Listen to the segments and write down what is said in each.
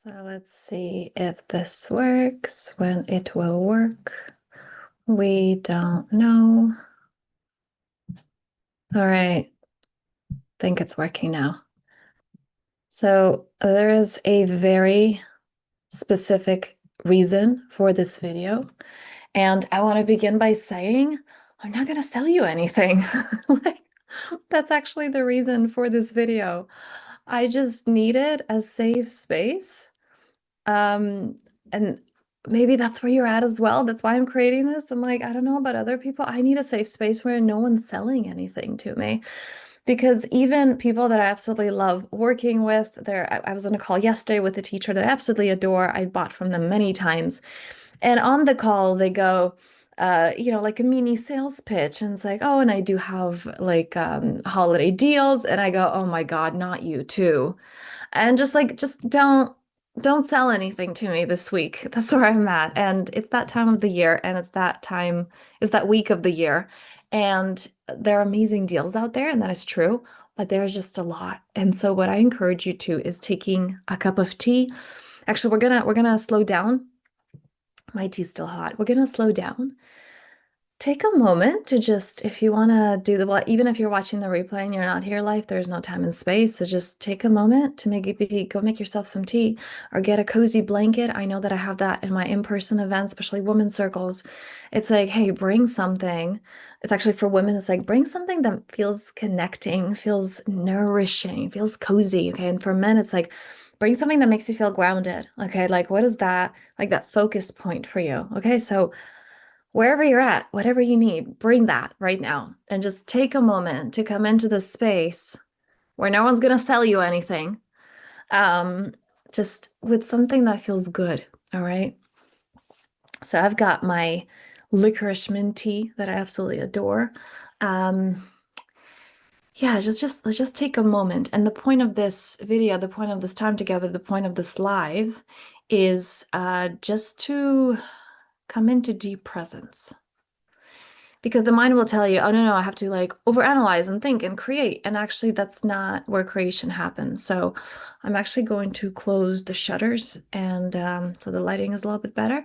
So let's see if this works, when it will work. We don't know. All right, I think it's working now. So there is a very specific reason for this video. And I want to begin by saying, I'm not going to sell you anything. Like, that's actually the reason for this video. I just needed a safe space. Um, and maybe that's where you're at as well. That's why I'm creating this. I'm like, I don't know about other people. I need a safe space where no one's selling anything to me. Because even people that I absolutely love working with, I was on a call yesterday with a teacher that I absolutely adore. I bought from them many times. And on the call, they go, like a mini sales pitch. And it's like, oh, and I do have like holiday deals. And I go, oh my God, not you too. And just don't sell anything to me this week. That's where I'm at. And it's that time of the year, and it's that week of the year. And there are amazing deals out there, and that is true, but there's just a lot. And so what I encourage you to is taking a cup of tea. Actually, we're gonna slow down. My tea's still hot. We're gonna slow down. Take a moment to just, if you want to do well, even if you're watching the replay and you're not here live, there's no time and space. So just take a moment to maybe go make yourself some tea or get a cozy blanket. I know that I have that in my in-person events, especially women's circles. It's like, hey, bring something. It's actually for women, it's like, bring something that feels connecting, feels nourishing, feels cozy. Okay. And for men, it's like, bring something that makes you feel grounded. Okay. Like, what is that? Like that focus point for you. Okay. So, wherever you're at, whatever you need, bring that right now and just take a moment to come into this space where no one's going to sell you anything, um, just with something that feels good. All right. So I've got my licorice mint tea that I absolutely adore. Um, yeah, let's just take a moment. And the point of this video, the point of this time together, the point of this live is just to come into deep presence. Because the mind will tell you, oh, no, I have to like overanalyze and think and create. And actually, that's not where creation happens. So I'm actually going to close the shutters and so the lighting is a little bit better.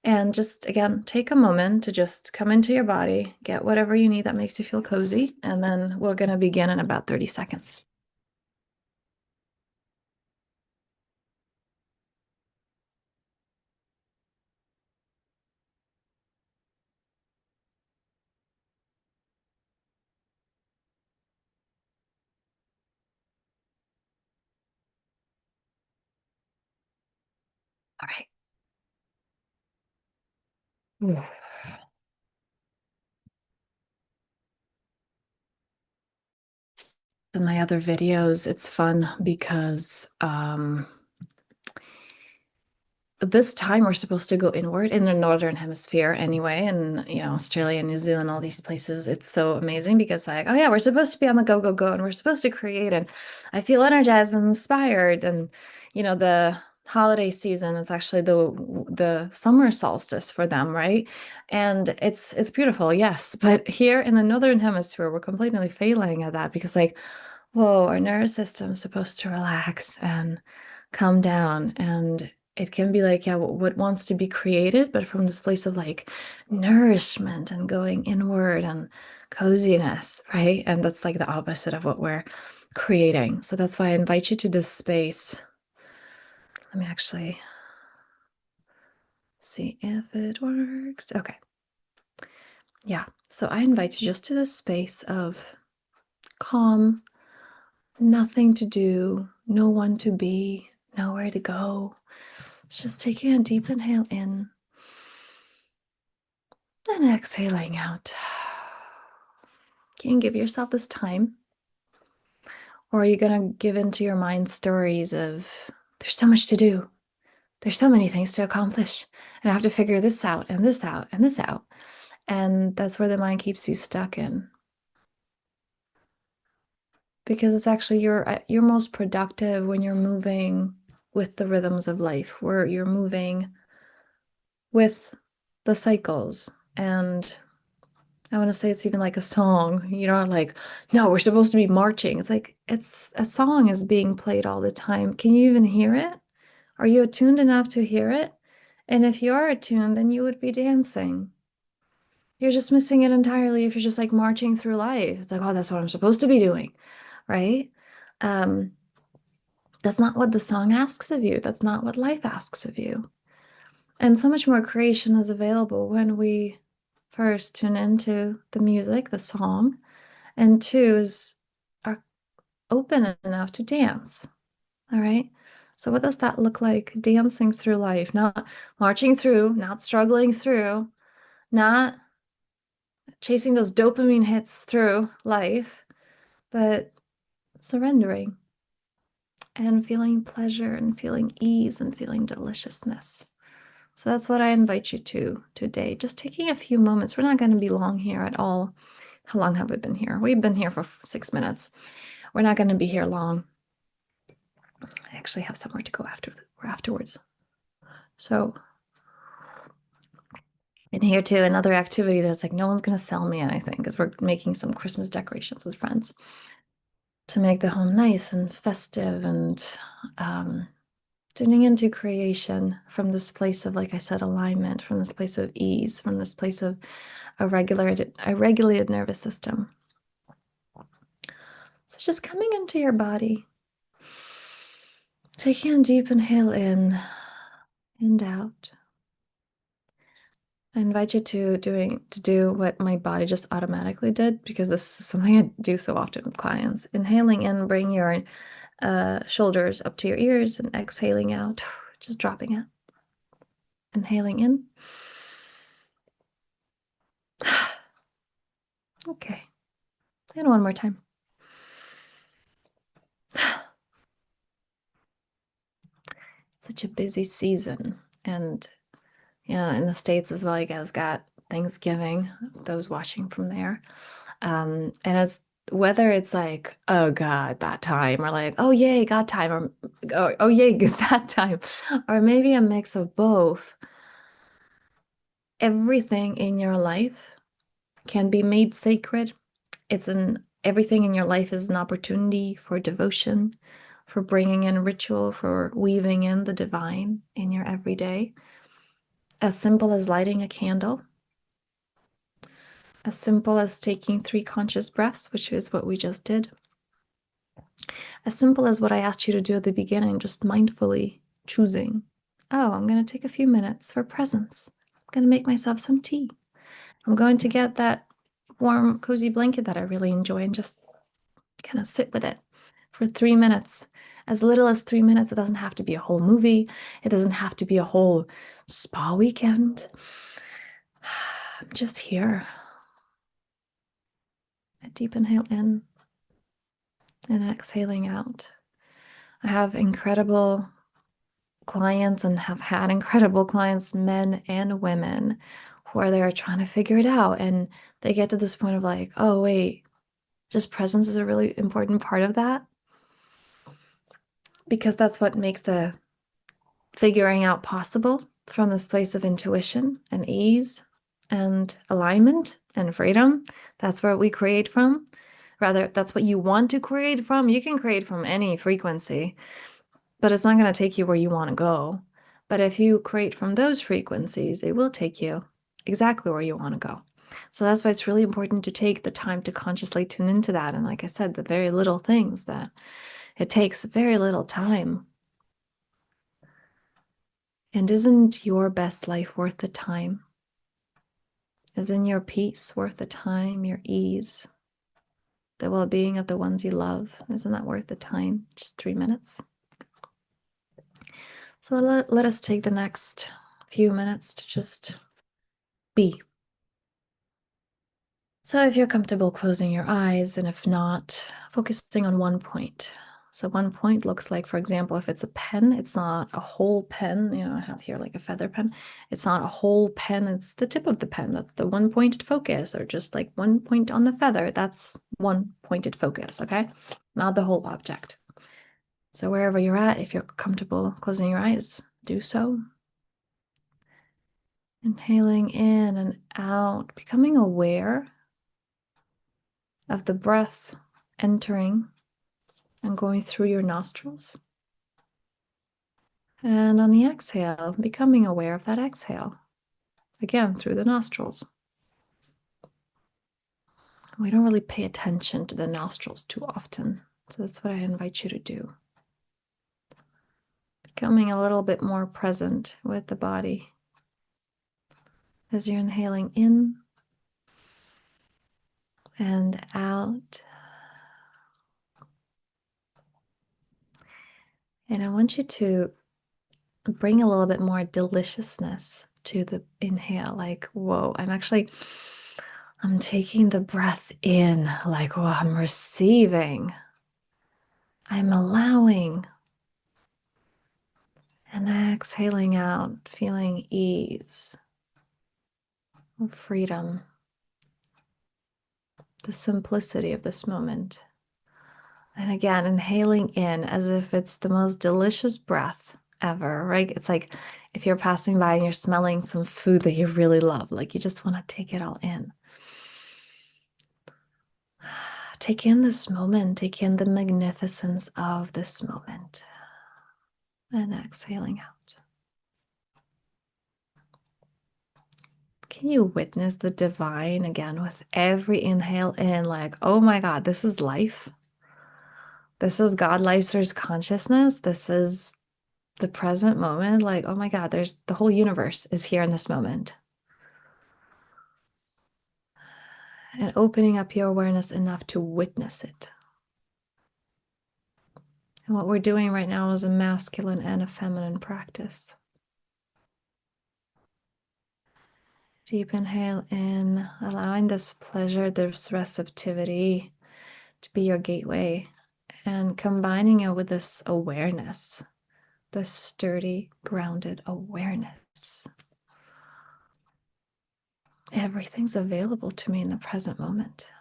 And just again, take a moment to just come into your body, get whatever you need that makes you feel cozy. And then we're going to begin in about 30 seconds. All right. Ooh. In my other videos, it's fun because this time we're supposed to go inward in the northern hemisphere anyway, and Australia, New Zealand, all these places. It's so amazing because like, oh yeah, we're supposed to be on the go, go, go, and we're supposed to create, and I feel energized and inspired. And the holiday season, it's actually the summer solstice for them, right? And it's beautiful, yes. But here in the northern hemisphere, we're completely failing at that because like, whoa, our nervous system's supposed to relax and calm down. And it can be like, yeah, what wants to be created, but from this place of like nourishment and going inward and coziness, right? And that's like the opposite of what we're creating. So that's why I invite you to this space. Let me actually see if it works. Okay. Yeah. So I invite you just to this space of calm, nothing to do, no one to be, nowhere to go. It's just taking a deep inhale in and exhaling out. Can you give yourself this time? Or are you going to give into your mind stories of there's so much to do? There's so many things to accomplish. And I have to figure this out and this out and this out. And that's where the mind keeps you stuck in. Because it's actually you're most productive when you're moving with the rhythms of life, where you're moving with the cycles. And I want to say it's even like a song, like, no, we're supposed to be marching. It's like it's a song is being played all the time. Can you even hear it? Are you attuned enough to hear it? And if you are attuned, then you would be dancing. You're just missing it entirely if you're just like marching through life. It's like, oh, that's what I'm supposed to be doing, right? That's not what the song asks of you. That's not what life asks of you. And so much more creation is available when we first tune into the music, the song, and two is are open enough to dance. All right. So what does that look like? Dancing through life, not marching through, not struggling through, not chasing those dopamine hits through life, but surrendering and feeling pleasure and feeling ease and feeling deliciousness. So that's what I invite you to today. Just taking a few moments. We're not going to be long here at all. How long have we been here? We've been here for 6 minutes. We're not going to be here long. I actually have somewhere to go afterwards. So, and here too, another activity that's like no one's going to sell me anything because we're making some Christmas decorations with friends to make the home nice and festive and tuning into creation from this place of, like I said, alignment, from this place of ease, from this place of a regulated nervous system. So just coming into your body, taking a deep inhale in and out. I invite you to do what my body just automatically did, because this is something I do so often with clients. Inhaling in, bring your shoulders up to your ears, and exhaling out, just dropping it. Inhaling in. Okay. And one more time. Such a busy season. And, you know, in the States as well, you guys got Thanksgiving, those watching from there. And it's whether it's like, oh God, that time, or like, oh yay, God time, or oh yay, that time, or maybe a mix of both. Everything in your life can be made sacred. Everything in your life is an opportunity for devotion, for bringing in ritual, for weaving in the divine in your everyday. As simple as lighting a candle, as simple as taking 3 conscious breaths, which is what we just did. As simple as what I asked you to do at the beginning, just mindfully choosing, oh, I'm going to take a few minutes for presence. I'm going to make myself some tea. I'm going to get that warm, cozy blanket that I really enjoy and just kind of sit with it for 3 minutes. As little as 3 minutes. It doesn't have to be a whole movie. It doesn't have to be a whole spa weekend. I'm just here. A deep inhale in and exhaling out. I have incredible clients and have had incredible clients, men and women, who are there trying to figure it out. And they get to this point of like, oh, wait, just presence is a really important part of that. Because that's what makes the figuring out possible, from this place of intuition and ease and alignment and freedom. That's where we create from. Rather, that's what you want to create from. You can create from any frequency, but it's not going to take you where you want to go. But if you create from those frequencies, it will take you exactly where you want to go. So that's why it's really important to take the time to consciously tune into that. And like I said, the very little things that it takes very little time. And isn't your best life worth the time? Isn't your peace worth the time, your ease, the well-being of the ones you love? Isn't that worth the time? Just 3 minutes. So let us take the next few minutes to just be. So if you're comfortable closing your eyes, and if not, focusing on one point. So one point looks like, for example, if it's a pen, it's not a whole pen. You know, I have here like a feather pen. It's not a whole pen. It's the tip of the pen. That's the one pointed focus, or just like one point on the feather. That's one pointed focus, okay? Not the whole object. So wherever you're at, if you're comfortable closing your eyes, do so. Inhaling in and out, becoming aware of the breath entering and going through your nostrils. And on the exhale, becoming aware of that exhale. Again, through the nostrils. We don't really pay attention to the nostrils too often. So that's what I invite you to do. Becoming a little bit more present with the body as you're inhaling in and out. And I want you to bring a little bit more deliciousness to the inhale. Like, whoa, I'm taking the breath in, like, whoa, I'm receiving, I'm allowing, and exhaling out, feeling ease, freedom, the simplicity of this moment. And again, inhaling in as if it's the most delicious breath ever, right? It's like if you're passing by and you're smelling some food that you really love, like you just want to take it all in. Take in this moment, take in the magnificence of this moment, and exhaling out. Can you witness the divine again with every inhale in? Like, oh my God, this is life. This is God life source consciousness. This is the present moment. Like, oh my God, there's the whole universe is here in this moment. And opening up your awareness enough to witness it. And what we're doing right now is a masculine and a feminine practice. Deep inhale in, allowing this pleasure, this receptivity to be your gateway, and combining it with this awareness, this sturdy, grounded awareness. Everything's available to me in the present moment.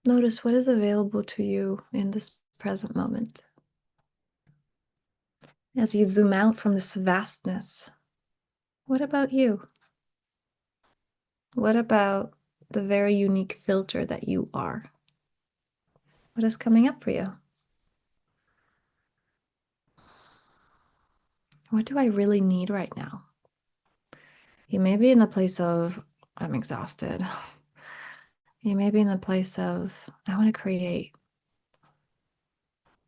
Notice what is available to you in this present moment. As you zoom out from this vastness, what about you? What about the very unique filter that you are? What is coming up for you? What do I really need right now? You may be in the place of, I'm exhausted. You may be in the place of, I want to create.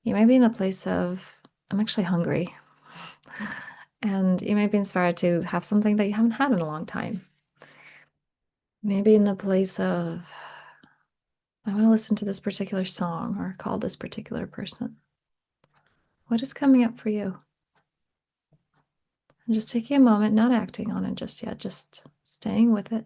You may be in the place of, I'm actually hungry. And you may be inspired to have something that you haven't had in a long time. Maybe in the place of, I want to listen to this particular song or call this particular person. What is coming up for you? And just taking a moment, not acting on it just yet, just staying with it.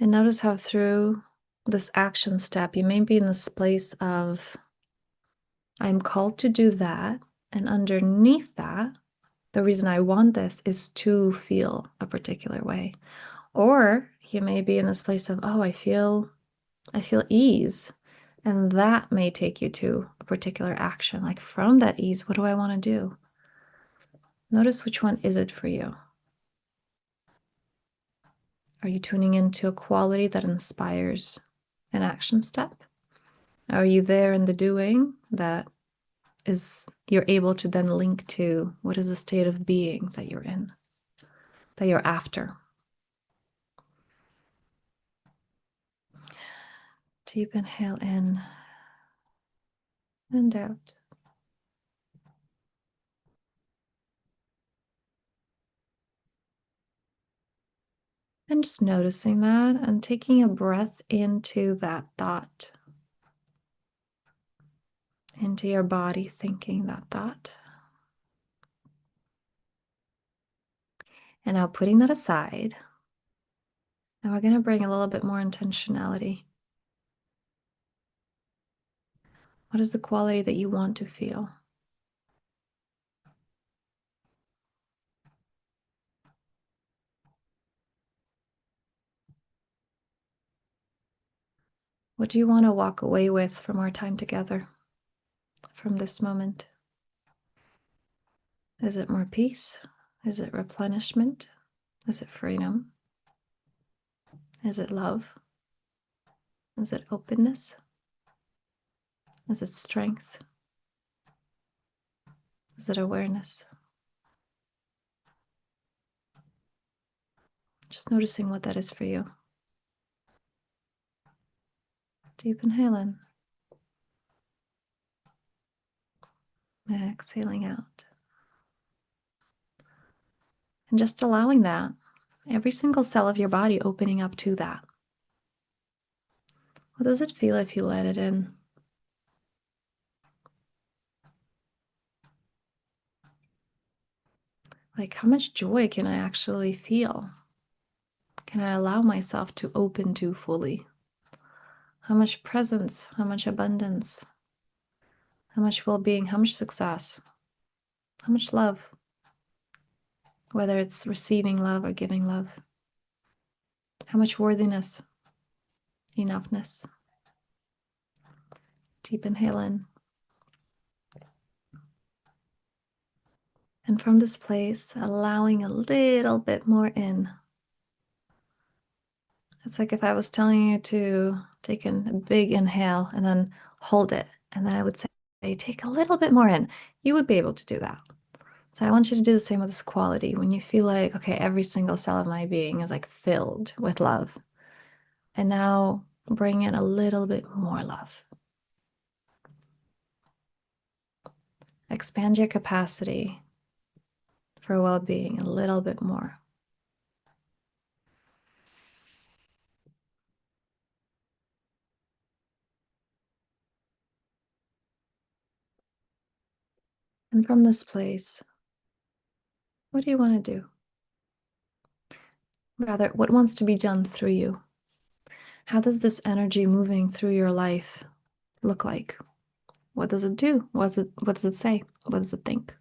And notice how through this action step, you may be in this place of, I'm called to do that. And underneath that, the reason I want this is to feel a particular way. Or you may be in this place of, oh, I feel ease. And that may take you to a particular action. Like from that ease, what do I want to do? Notice which one is it for you? Are you tuning into a quality that inspires an action step? Are you there in the doing that is you're able to then link to what is the state of being that you're in, that you're after? Deep inhale in and out. And just noticing that and taking a breath into that thought, into your body, thinking that thought. And now putting that aside, and we're going to bring a little bit more intentionality. What is the quality that you want to feel? What do you want to walk away with from our time together? from this moment? Is it more peace? Is it replenishment? Is it freedom? Is it love? Is it openness? Is it strength? Is it awareness? Just noticing what that is for you. Deep inhale in. Exhaling out. And just allowing that, every single cell of your body opening up to that. What does it feel if you let it in? Like, how much joy can I actually feel? Can I allow myself to open to fully? How much presence, how much abundance, how much well-being, how much success, how much love, whether it's receiving love or giving love, how much worthiness, enoughness. Deep inhale in. And from this place, allowing a little bit more in. It's like if I was telling you to take a big inhale and then hold it, and then I would say, take a little bit more in. You would be able to do that. So I want you to do the same with this quality. When you feel like, okay, every single cell of my being is like filled with love. And now bring in a little bit more love. Expand your capacity for well-being a little bit more. And from this place, what do you want to do? Rather, what wants to be done through you? How does this energy moving through your life look like? What does it do? What does it say? What does it think?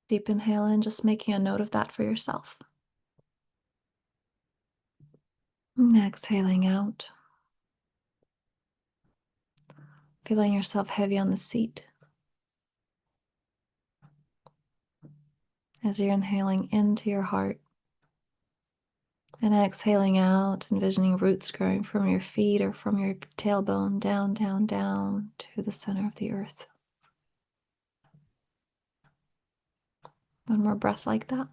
Deep inhale in, just making a note of that for yourself. And exhaling out. Feeling yourself heavy on the seat. As you're inhaling into your heart. And exhaling out, envisioning roots growing from your feet or from your tailbone down, down, down to the center of the earth. One more breath like that.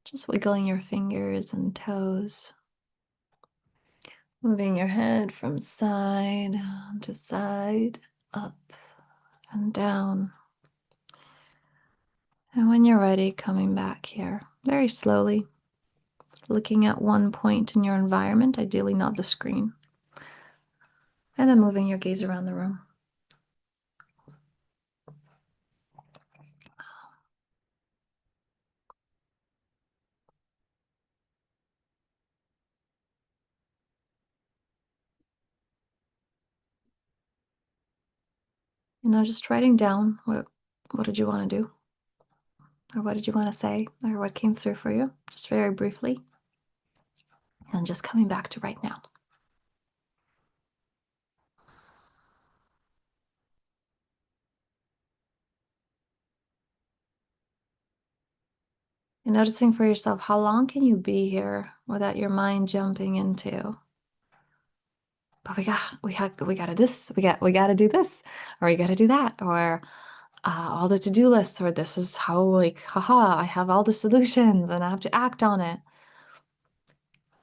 Just wiggling your fingers and toes. Moving your head from side to side, up and down. And when you're ready, coming back here very slowly, looking at one point in your environment, ideally not the screen, and then moving your gaze around the room. You know, just writing down what did you want to do? Or what did you want to say? Or what came through for you? Just very briefly. And just coming back to right now. And noticing for yourself, how long can you be here without your mind jumping into, but we gotta this, we gotta do this, or we gotta do that, or all the to-do lists, or this is how, like, haha, I have all the solutions and I have to act on it.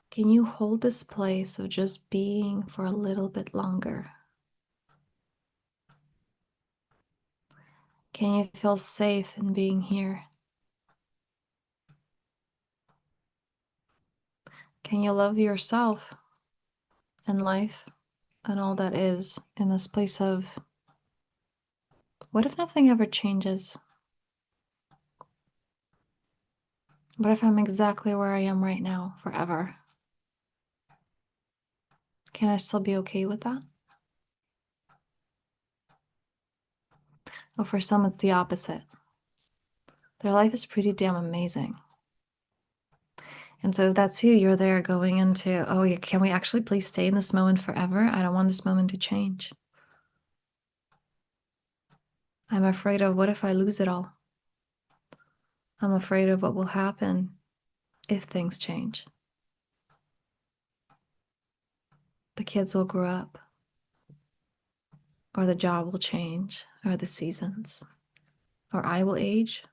Can you hold this place of just being for a little bit longer? Can you feel safe in being here? Can you love yourself and life and all that is in this place of, what if nothing ever changes? What if I'm exactly where I am right now forever? Can I still be okay with that? Or for some, it's the opposite. Their life is pretty damn amazing. And so if that's you, you're there going into, oh, yeah, can we actually please stay in this moment forever? I don't want this moment to change. I'm afraid of what if I lose it all? I'm afraid of what will happen if things change. The kids will grow up, or the job will change, or the seasons, or I will age.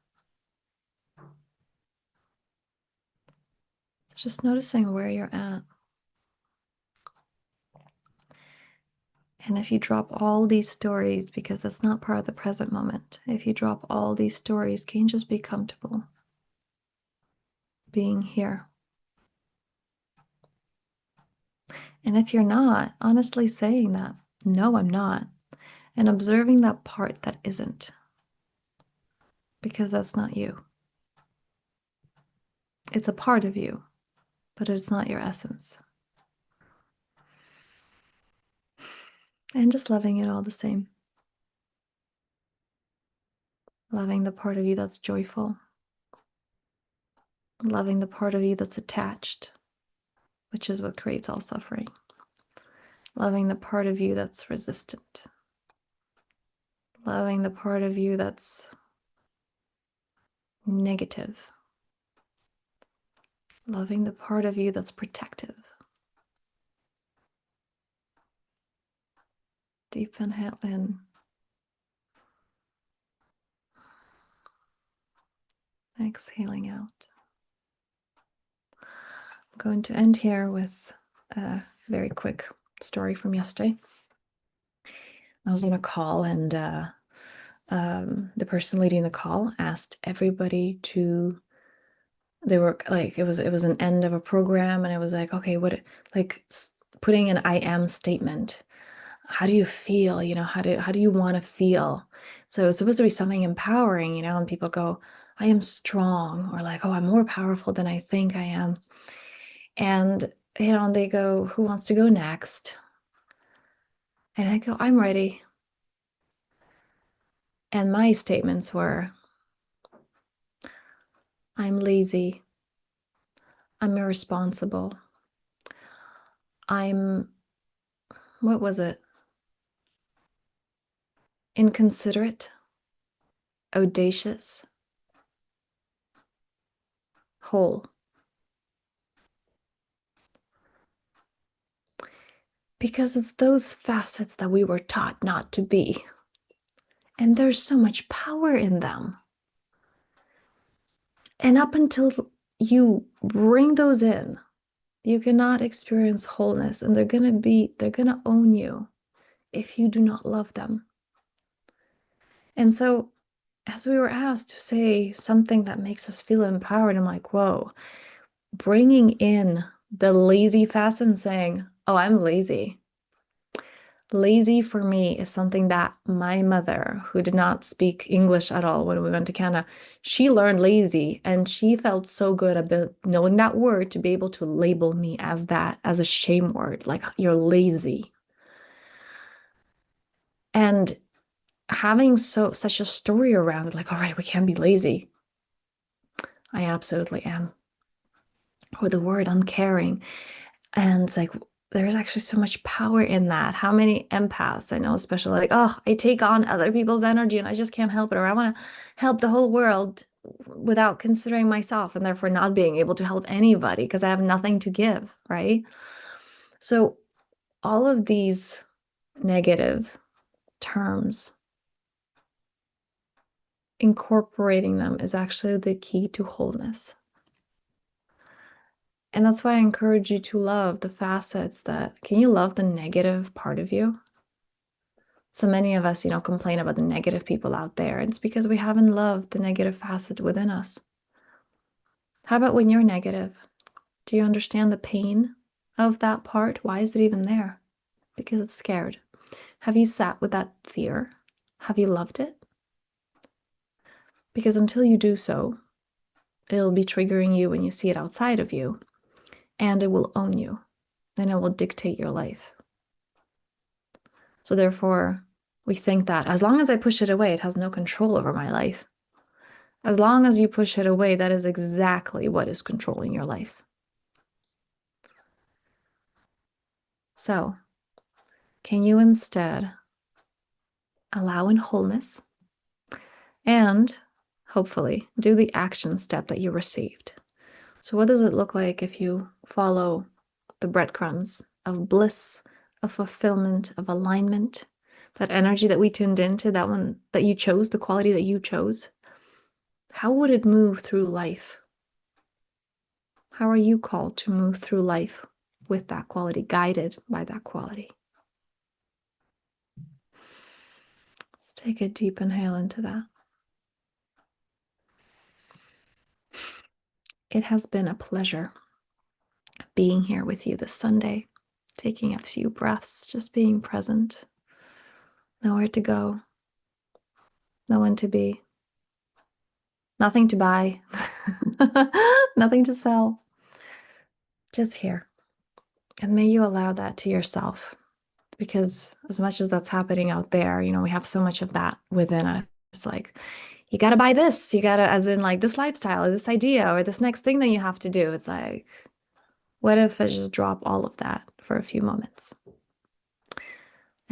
Just noticing where you're at. And if you drop all these stories, because that's not part of the present moment, if you drop all these stories, can you just be comfortable being here? And if you're not, honestly saying that, no, I'm not, and observing that part that isn't, because that's not you. It's a part of you, but it's not your essence. And just loving it all the same. Loving the part of you that's joyful. Loving the part of you that's attached, which is what creates all suffering. Loving the part of you that's resistant. Loving the part of you that's negative. Loving the part of you that's protective. Deep inhale in. Exhaling out. I'm going to end here with a very quick story from yesterday. I was on a call, and the person leading the call asked everybody to, they were like, it was an end of a program, and it was like, okay, what, like putting an I am statement. How do you feel? You know, how do you want to feel? So it's supposed to be something empowering, you know, and people go, I am strong, or like, oh, I'm more powerful than I think I am. And, you know, and they go, who wants to go next? And I go, I'm ready. And my statements were, I'm lazy. I'm irresponsible. What was it? Inconsiderate, audacious, whole. Because it's those facets that we were taught not to be. And there's so much power in them. And up until you bring those in, you cannot experience wholeness, and they're gonna own you if you do not love them. And so as we were asked to say something that makes us feel empowered, I'm like, whoa, bringing in the lazy facet and saying, oh, I'm lazy. Lazy for me is something that my mother, who did not speak English at all when we went to Canada, she learned lazy, and she felt so good about knowing that word to be able to label me as that, as a shame word, like you're lazy. And having such a story around it, like, all right, we can't be lazy. I absolutely am. Or the word uncaring. And it's like, there's actually so much power in that. How many empaths I know, especially like, oh, I take on other people's energy and I just can't help it. Or I want to help the whole world without considering myself, and therefore not being able to help anybody because I have nothing to give, right? So all of these negative terms, incorporating them is actually the key to wholeness. And that's why I encourage you to love the facets that, can you love the negative part of you? So many of us, you know, complain about the negative people out there. And it's because we haven't loved the negative facet within us. How about when you're negative? Do you understand the pain of that part? Why is it even there? Because it's scared. Have you sat with that fear? Have you loved it? Because until you do so, it'll be triggering you when you see it outside of you, and it will own you. Then it will dictate your life. So therefore, We think that as long as I push it away, it has no control over my life. As long as you push it away, that is exactly what is controlling your life. So, can you instead allow in wholeness and hopefully do the action step that you received? So, what does it look like if you follow the breadcrumbs of bliss, of fulfillment, of alignment, that energy that we tuned into, that one that you chose, the quality that you chose? How would it move through life? How are you called to move through life with that quality, guided by that quality? Let's take a deep inhale into that. It has been a pleasure being here with you this Sunday, taking a few breaths, just being present. Nowhere to go, no one to be, nothing to buy, nothing to sell, just here. And may you allow that to yourself, because as much as that's happening out there, you know, we have so much of that within us. It's like, you got to buy this, you got to, as in like this lifestyle or this idea or this next thing that you have to do. It's like, what if I just drop all of that for a few moments?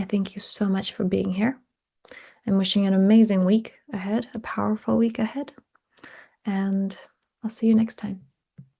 I thank you so much for being here. I'm wishing you an amazing week ahead, a powerful week ahead, and I'll see you next time.